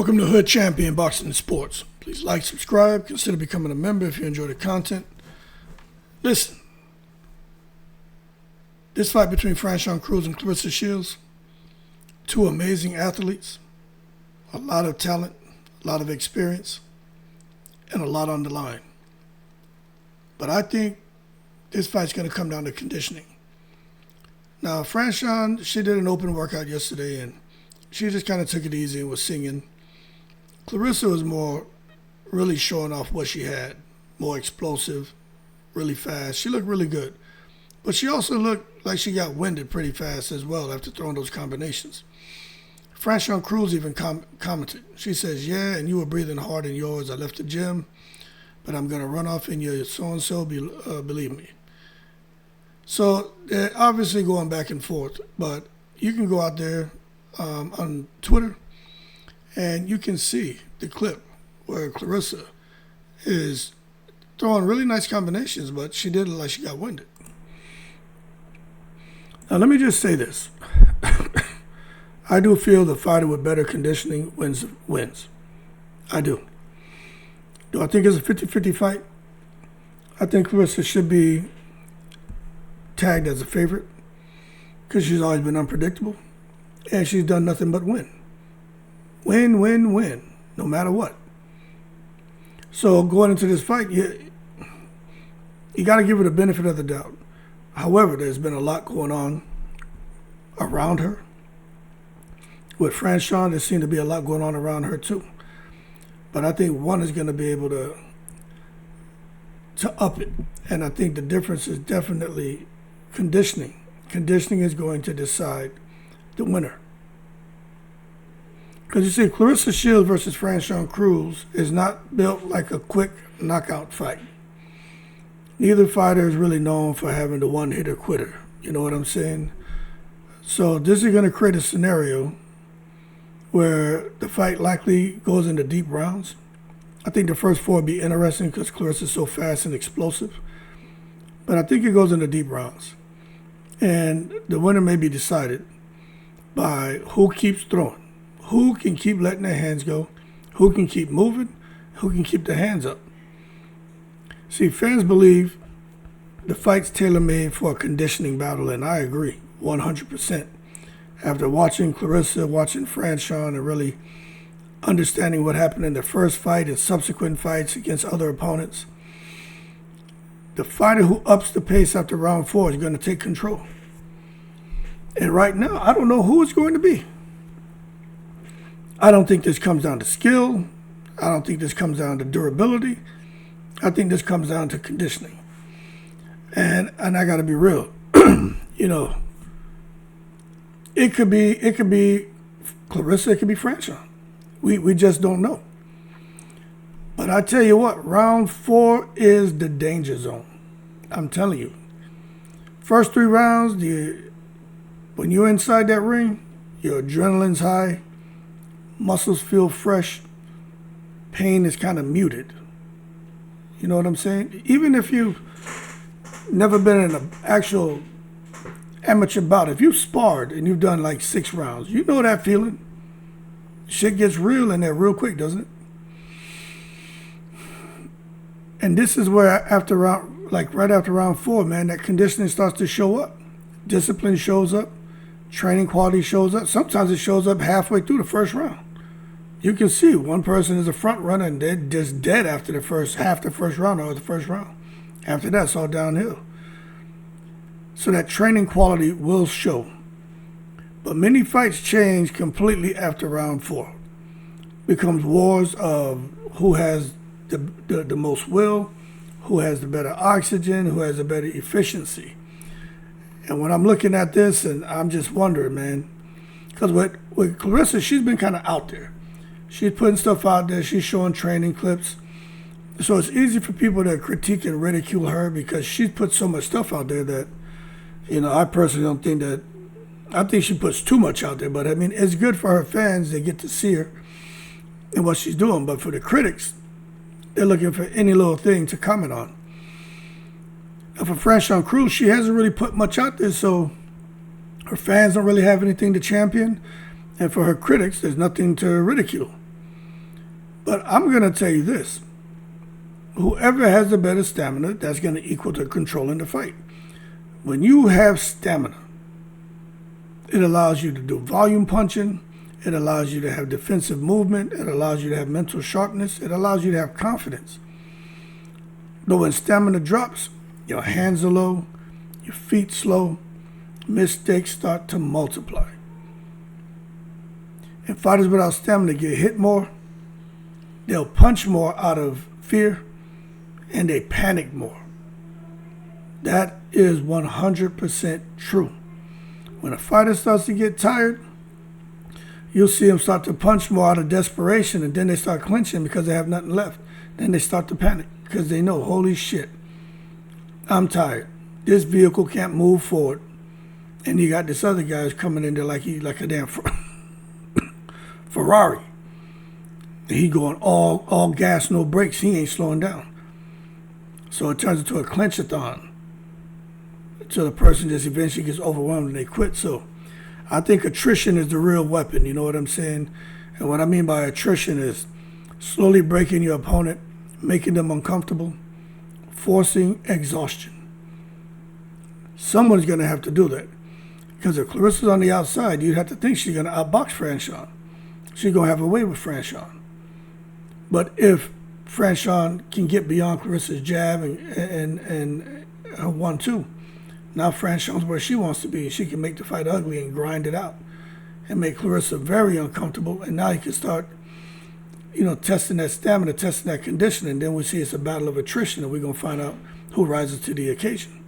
Welcome to Hood Champion Boxing and Sports. Please like, subscribe, consider becoming a member if you enjoy the content. Listen, this fight between Franchon Crews and Claressa Shields, two amazing athletes, a lot of talent, a lot of experience, and a lot on the line. But I think this fight's going to come down to conditioning. Now, Franchon, she did an open workout yesterday, and she just kind of took it easy and was singing. Claressa was more really showing off what she had, more explosive, really fast. She looked really good. But she also looked like she got winded pretty fast as well after throwing those combinations. Franchon Crews even commented. She says, yeah, and you were breathing hard in yours. I left the gym, but I'm going to run off in your so-and-so, believe me. So they're obviously going back and forth, but you can go out there on Twitter and you can see the clip where Claressa is throwing really nice combinations, but she did it like she got winded. Now, let me just say this. I do feel the fighter with better conditioning wins. I do. Do I think it's a 50-50 fight? I think Claressa should be tagged as a favorite because she's always been unpredictable and she's done nothing but win. Win, win, win, no matter what. So going into this fight, you got to give her the benefit of the doubt. However, there's been a lot going on around her. With Franchon, there seemed to be a lot going on around her too. But I think one is going to be able to up it. And I think the difference is definitely conditioning. Conditioning is going to decide the winner. Because you see, Claressa Shields versus Franchon Crews is not built like a quick knockout fight. Neither fighter is really known for having the one-hitter quitter. You know what I'm saying? So this is going to create a scenario where the fight likely goes into deep rounds. I think the first four would be interesting because Claressa is so fast and explosive. But I think it goes into deep rounds. And the winner may be decided by who keeps throwing. Who can keep letting their hands go? Who can keep moving? Who can keep their hands up? See, fans believe the fight's tailor-made for a conditioning battle, and I agree 100%. After watching Claressa, watching Franchon, and really understanding what happened in the first fight and subsequent fights against other opponents, the fighter who ups the pace after round 4 is going to take control. And right now, I don't know who it's going to be. I don't think this comes down to skill. I don't think this comes down to durability. I think this comes down to conditioning. And I got to be real. You know, it could be Claressa, it could be Franchon. We just don't know. But I tell you what, round 4 is the danger zone. I'm telling you. First 3 rounds, when you're inside that ring, your adrenaline's high, muscles feel fresh, pain is kind of muted. You know what I'm saying? Even if you've never been in an actual amateur bout, if you've sparred and you've done like 6 rounds, you know that feeling. Shit gets real in there real quick, doesn't it? And this is where right after round 4, man, that conditioning starts to show up. Discipline shows up. Training quality shows up. Sometimes it shows up halfway through the first round. You can see one person is a front runner and they're just dead after the first round or the first round. After that, it's all downhill. So that training quality will show. But many fights change completely after round 4. Becomes wars of who has the most will, who has the better oxygen, who has the better efficiency. And when I'm looking at this, and I'm just wondering, man, because with Claressa, she's been kind of out there. She's putting stuff out there. She's showing training clips. So it's easy for people to critique and ridicule her because she's put so much stuff out there that, you know, I personally don't think that, I think she puts too much out there. But, I mean, it's good for her fans. They get to see her and what she's doing. But for the critics, they're looking for any little thing to comment on. And for Franchon Crews, she hasn't really put much out there, so her fans don't really have anything to champion. And for her critics, there's nothing to ridicule. But I'm going to tell you this. Whoever has the better stamina, that's going to equal to controlling the fight. When you have stamina, it allows you to do volume punching. It allows you to have defensive movement. It allows you to have mental sharpness. It allows you to have confidence. But when stamina drops, your hands are low, your feet slow, mistakes start to multiply. And fighters without stamina get hit more, they'll punch more out of fear, and they panic more. That is 100% true. When a fighter starts to get tired, you'll see them start to punch more out of desperation, and then they start clinching because they have nothing left. Then they start to panic because they know, holy shit, I'm tired. This vehicle can't move forward. And you got this other guy who's coming in there like a damn Ferrari. And he going all gas, no brakes. He ain't slowing down. So it turns into a clinch-a-thon. So the person just eventually gets overwhelmed and they quit. So I think attrition is the real weapon, you know what I'm saying? And what I mean by attrition is slowly breaking your opponent, making them uncomfortable, forcing exhaustion. Someone's going to have to do that. Because if Clarissa's on the outside, you'd have to think she's going to outbox Franchon. She's going to have a way with Franchon. But if Franchon can get beyond Clarissa's jab and her 1-2, now Franchon's where she wants to be. She can make the fight ugly and grind it out and make Claressa very uncomfortable. And now you can start, testing that stamina, testing that conditioning. And then we see it's a battle of attrition, and we're going to find out who rises to the occasion.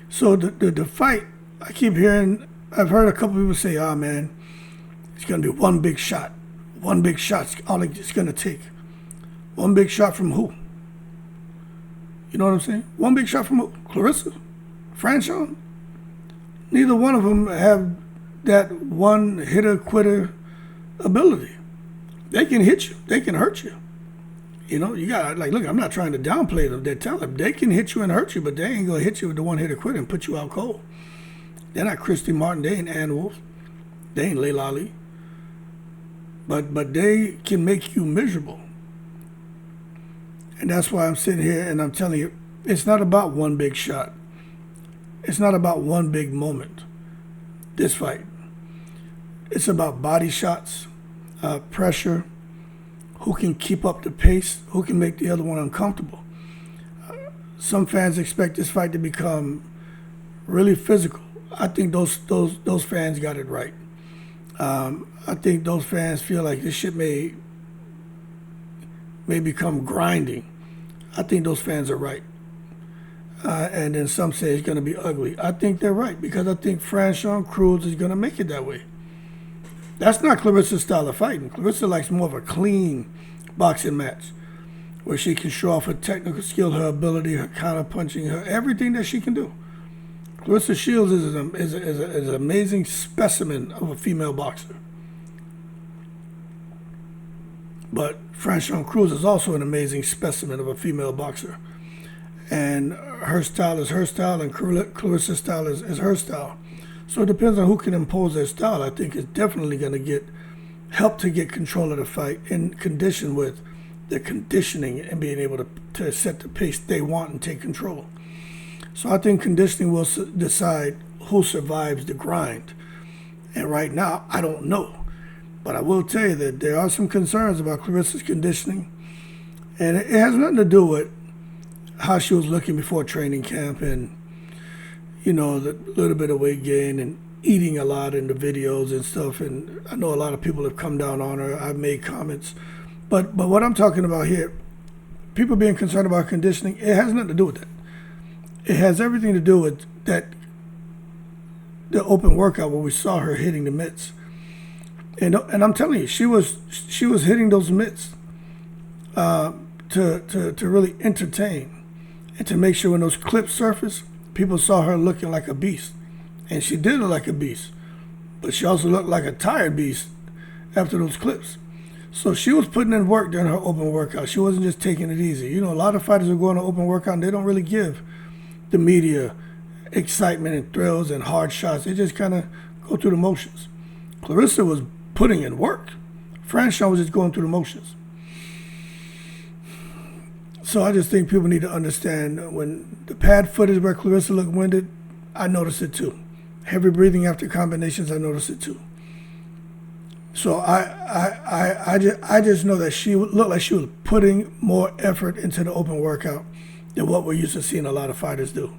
So the fight, I keep hearing, I've heard a couple people say, man, it's going to be one big shot. One big shot's all it's going to take. One big shot from who? You know what I'm saying? One big shot from who? Claressa? Franchon? Neither one of them have that one hitter-quitter ability. They can hit you. They can hurt you. You got look, I'm not trying to downplay their talent. They can hit you and hurt you, but they ain't going to hit you with the one-hitter-quitter and put you out cold. They're not Christy Martin. They ain't Ann Wolf. They ain't Layla Ali. But they can make you miserable. And that's why I'm sitting here and I'm telling you, it's not about one big shot. It's not about one big moment, this fight. It's about body shots, pressure, who can keep up the pace, who can make the other one uncomfortable. Some fans expect this fight to become really physical. I think those fans got it right. I think those fans feel like this shit may become grinding. I think those fans are right. And then some say it's going to be ugly. I think they're right because I think Franchon Crews is going to make it that way. That's not Clarissa's style of fighting. Claressa likes more of a clean boxing match where she can show off her technical skill, her ability, her counter punching, her everything that she can do. Claressa Shields is an amazing specimen of a female boxer. But Franchon Crews is also an amazing specimen of a female boxer. And her style is her style, and Claressa's style is her style. So it depends on who can impose their style. I think it's definitely going to help to get control of the fight in condition with the conditioning and being able to set the pace they want and take control. So I think conditioning will decide who survives the grind. And right now, I don't know. But I will tell you that there are some concerns about Claressa's conditioning. And it has nothing to do with how she was looking before training camp and, the little bit of weight gain and eating a lot in the videos and stuff. And I know a lot of people have come down on her. I've made comments. But what I'm talking about here, people being concerned about conditioning, it has nothing to do with that. It has everything to do with the open workout where we saw her hitting the mitts. And I'm telling you, she was hitting those mitts to really entertain and to make sure when those clips surfaced, people saw her looking like a beast. And she did look like a beast. But she also looked like a tired beast after those clips. So she was putting in work during her open workout. She wasn't just taking it easy. A lot of fighters are going to open workout and they don't really give the media excitement and thrills and hard shots. They just kind of go through the motions. Claressa was putting in work Franchon was just going through the motions. So I just think people need to understand when the pad footage where Claressa looked winded, I noticed it too. Heavy breathing after combinations, I noticed it too. So I just know that she looked like she was putting more effort into the open workout than what we're used to seeing a lot of fighters do.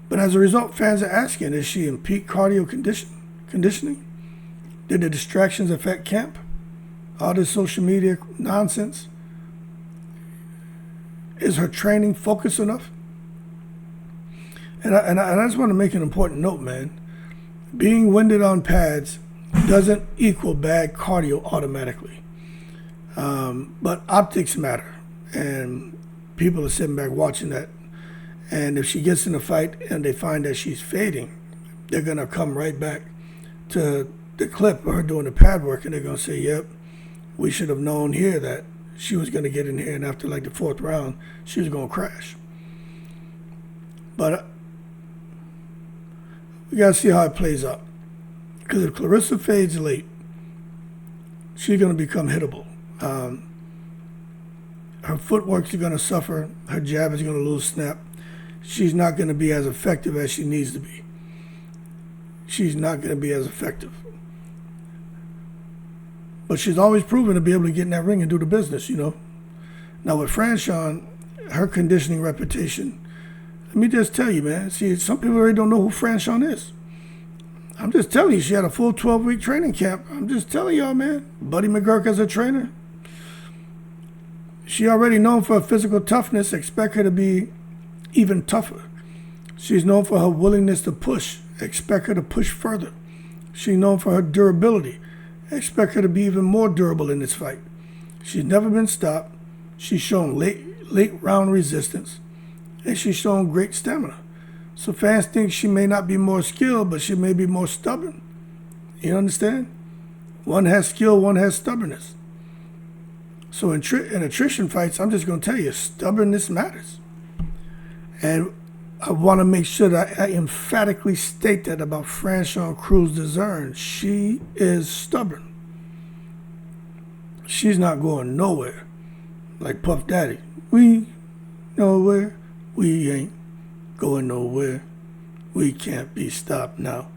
But as a result, fans are asking, is she in peak cardio conditioning? Did the distractions affect camp? All this social media nonsense? Is her training focused enough? And I just want to make an important note, man. Being winded on pads doesn't equal bad cardio automatically. But optics matter. And people are sitting back watching that. And if she gets in a fight and they find that she's fading, they're going to come right back to the clip of her doing the pad work, and they're going to say, yep, we should have known here that she was going to get in here, and after like the fourth round, she was going to crash. But we got to see how it plays out. Because if Claressa fades late, she's going to become hittable. Her footwork's going to suffer. Her jab is going to lose snap. She's not going to be as effective as she needs to be. She's not going to be as effective. But she's always proven to be able to get in that ring and do the business, you know. Now with Franchon, her conditioning reputation, let me just tell you, man. See, some people already don't know who Franchon is. I'm just telling you, she had a full 12-week training camp. I'm just telling y'all, man. Buddy McGurk as a trainer. She already known for her physical toughness. Expect her to be even tougher. She's known for her willingness to push. Expect her to push further. She's known for her durability. Expect her to be even more durable in this fight. She's never been stopped. She's shown late round resistance. And she's shown great stamina. So fans think she may not be more skilled, but she may be more stubborn. You understand? One has skill, one has stubbornness. So in attrition fights, I'm just going to tell you, stubbornness matters. And I want to make sure that I emphatically state that about Franchon Crews-Dezurn. She is stubborn. She's not going nowhere. Like Puff Daddy. We nowhere. We ain't going nowhere. We can't be stopped now.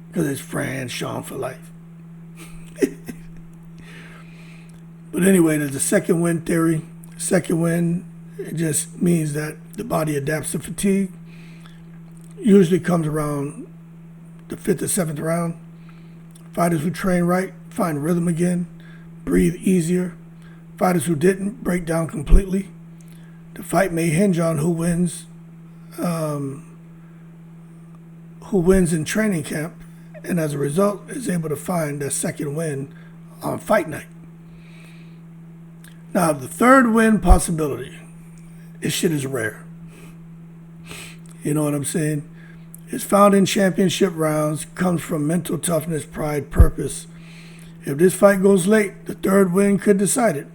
Because it's Franchon for life. But anyway, there's a second wind theory. Second wind, it just means that the body adapts to fatigue. Usually comes around the 5th or 7th round. Fighters who train right find rhythm again, breathe easier. Fighters who didn't break down completely. The fight may hinge on who wins in training camp, and as a result is able to find that second win on fight night. Now, the third win possibility, this shit is rare. You know what I'm saying? It's found in championship rounds, comes from mental toughness, pride, purpose. If this fight goes late, the third win could decide it.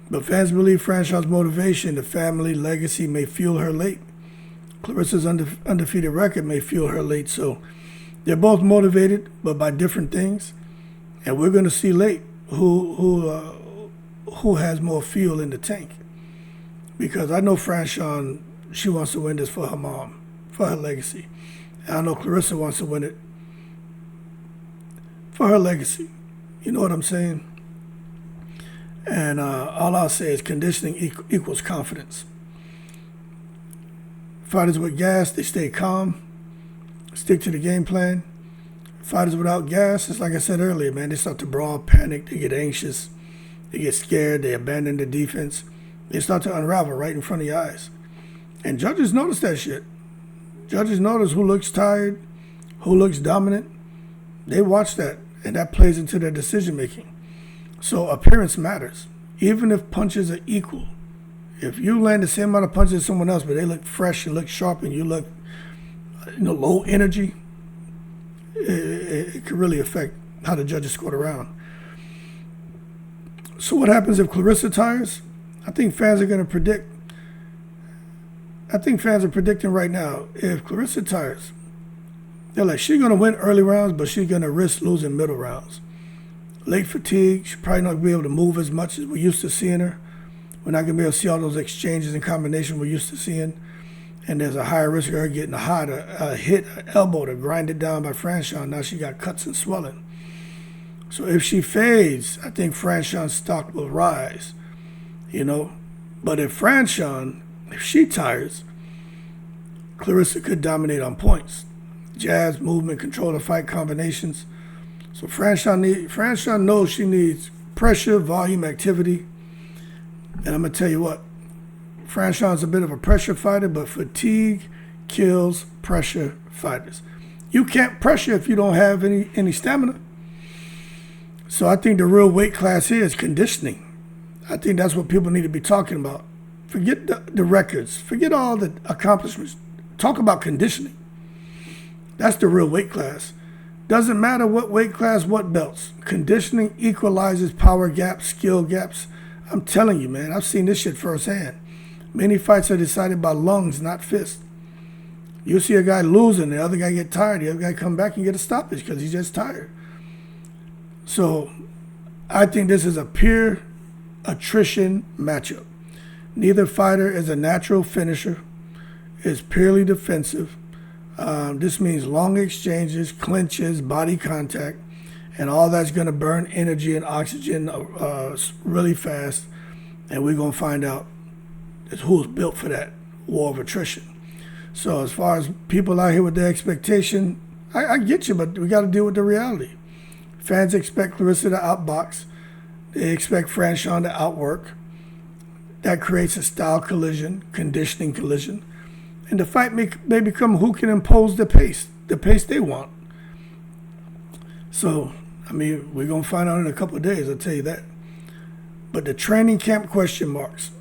But fans believe Franchon's motivation, the family legacy may fuel her late. Claressa's undefeated record may fuel her late. So they're both motivated, but by different things. And we're going to see late who has more fuel in the tank. Because I know Franchon, she wants to win this for her mom, for her legacy. And I know Claressa wants to win it for her legacy. You know what I'm saying? And all I'll say is conditioning equals confidence. Fighters with gas, they stay calm, stick to the game plan. Fighters without gas, it's like I said earlier, man, they start to brawl, panic, they get anxious, they get scared, they abandon the defense. They start to unravel right in front of your eyes. And judges notice that shit. Judges notice who looks tired, who looks dominant. They watch that, and that plays into their decision making. So appearance matters, even if punches are equal. If you land the same amount of punches as someone else, but they look fresh and look sharp, and you look, low energy, it could really affect how the judges score the round. So what happens if Claressa tires? I think fans are going to predict. I think fans are predicting right now, if Claressa tires, they're like, she's going to win early rounds, but she's going to risk losing middle rounds. late fatigue. She's probably not going to be able to move as much as we're used to seeing her. We're not going to be able to see all those exchanges and combinations we're used to seeing. And there's a higher risk of her getting a hit, an elbow to grind it down by Franchon. Now she got cuts and swelling. So if she fades, I think Franchon's stock will rise, you know. But if she tires, Claressa could dominate on points. Jabs, movement, control of fight combinations. So Franchon knows she needs pressure, volume, activity. And I'm going to tell you what, Franchon's a bit of a pressure fighter, but fatigue kills pressure fighters. You can't pressure if you don't have any stamina. So I think the real weight class here is conditioning. I think that's what people need to be talking about. Forget the records. Forget all the accomplishments. Talk about conditioning. That's the real weight class. Doesn't matter what weight class, what belts. Conditioning equalizes power gaps, skill gaps. I'm telling you, man, I've seen this shit firsthand. Many fights are decided by lungs, not fists. You see a guy losing, the other guy get tired, the other guy come back and get a stoppage because he's just tired. So I think this is a pure attrition matchup. Neither fighter is a natural finisher. It's purely defensive. This means long exchanges, clinches, body contact, and all that's going to burn energy and oxygen really fast. And we're going to find out who's built for that war of attrition. So as far as people out here with their expectation, I get you, but we got to deal with the reality. Fans expect Claressa to outbox. They expect Franchon to outwork. That creates a style collision, conditioning collision. And the fight may become who can impose the pace they want. So, I mean, we're going to find out in a couple of days, I'll tell you that. But the training camp question marks.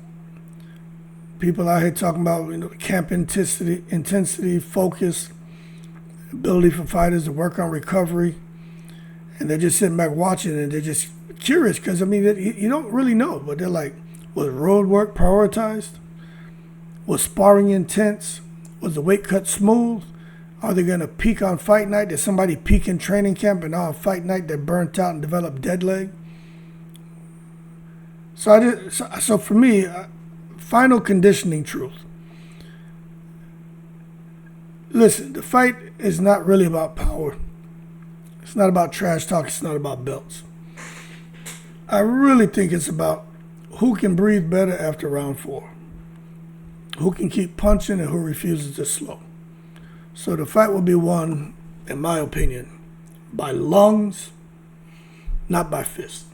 People out here talking about, camp intensity, focus, ability for fighters to work on recovery. And they're just sitting back watching and they're just curious because, you don't really know. But they're like, was road work prioritized? Was sparring intense? Was the weight cut smooth? Are they going to peak on fight night? Did somebody peak in training camp and on fight night they burnt out and developed dead leg? So for me, final conditioning truth. Listen, the fight is not really about power. It's not about trash talk. It's not about belts. I really think it's about who can breathe better after round 4. Who can keep punching and who refuses to slow. So the fight will be won, in my opinion, by lungs, not by fists.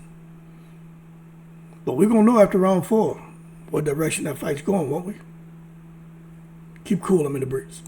But we're going to know after round 4 what direction that fight's going, won't we? Keep cool, I'm in the breeze.